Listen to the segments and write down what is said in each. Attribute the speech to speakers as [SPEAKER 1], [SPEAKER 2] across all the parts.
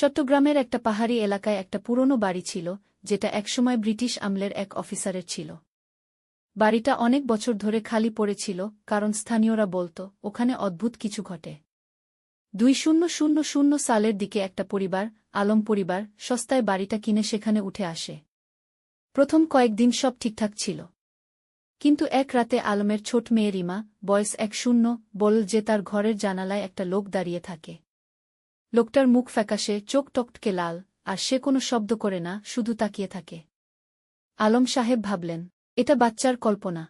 [SPEAKER 1] চট্টগ্রামের একটা পাহাড়ি এলাকায় একটা পুরনো বাড়ি ছিল, যেটা একসময় ব্রিটিশ আমলের এক অফিসারের ছিল। বাড়িটা অনেক বছর ধরে খালি পড়েছিল, কারণ স্থানীয়রা বলত ওখানে অদ্ভুত কিছু ঘটে। 2000 সালের দিকে একটা পরিবার, আলম পরিবার, সস্তায় বাড়িটা কিনে সেখানে উঠে আসে। প্রথম কয়েকদিন সব ঠিকঠাক ছিল। কিন্তু এক রাতে আলমের ছোট মেয়ে রিমা, বয়স 10, বলল যে তার ঘরের জানালায় একটা লোক দাঁড়িয়ে থাকে। লোকটার মুখ ফ্যাকাশে, চোখ টকটকে লাল, আর সে কোনো শব্দ করে না, শুধু তাকিয়ে থাকে। আলম সাহেব ভাবলেন, এটা বাচ্চার কল্পনা।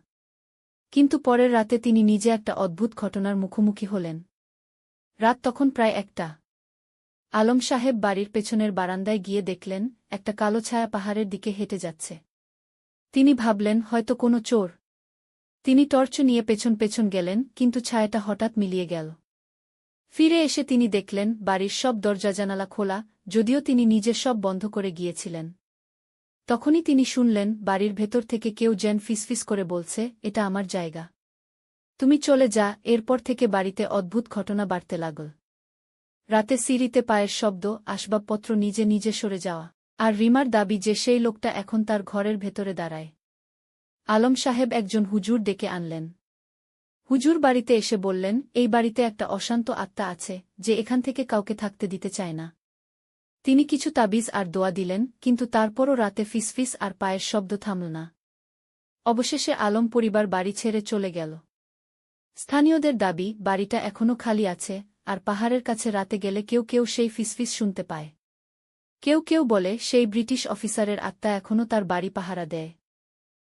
[SPEAKER 1] কিন্তু পরের রাতে তিনি নিজে একটা অদ্ভুত ঘটনার মুখোমুখি হলেন। রাত তখন প্রায় 1টা। আলম সাহেব বাড়ির পেছনের বারান্দায় গিয়ে দেখলেন, একটা কালো ছায়া পাহাড়ের দিকে হেঁটে যাচ্ছে। তিনি ভাবলেন হয়তো কোনো চোর। তিনি টর্চ নিয়ে পেছন পেছন গেলেন, কিন্তু ছায়াটা হঠাৎ মিলিয়ে গেল। ফিরে এসে তিনি দেখলেন বাড়ির সব দরজা জানালা খোলা, যদিও তিনি নিজে সব বন্ধ করে গিয়েছিলেন। তখনই তিনি শুনলেন বাড়ির ভেতর থেকে কেউ যেন ফিসফিস করে বলছে, এটা আমার জায়গা। তুমি চলে যা। এরপর থেকে বাড়িতে অদ্ভুত ঘটনা বাড়তে লাগল। রাতে সিঁড়িতে পায়ের শব্দ, আসবাবপত্র নিজে নিজে সরে যাওয়া, আর রিমার দাবি যে সেই লোকটা এখন তার ঘরের ভেতরে দাঁড়ায়। আলম সাহেব একজন হুজুর ডেকে আনলেন। হুজুর বাড়িতে এসে বললেন, এই বাড়িতে একটা অশান্ত আত্মা আছে, যে এখান থেকে কাউকে থাকতে দিতে চায় না। তিনি কিছু তাবিজ আর দোয়া দিলেন, কিন্তু তারপরও রাতে ফিসফিস আর পায়ের শব্দ থামল না। অবশেষে আলম পরিবার বাড়ি ছেড়ে চলে গেল। স্থানীয়দের দাবি বাড়িটা এখনও খালি আছে, আর পাহাড়ের কাছে রাতে গেলে কেউ কেউ সেই ফিসফিস শুনতে পায়। কেউ কেউ বলে সেই ব্রিটিশ অফিসারের আত্মা এখনও তার বাড়ি পাহারা দেয়।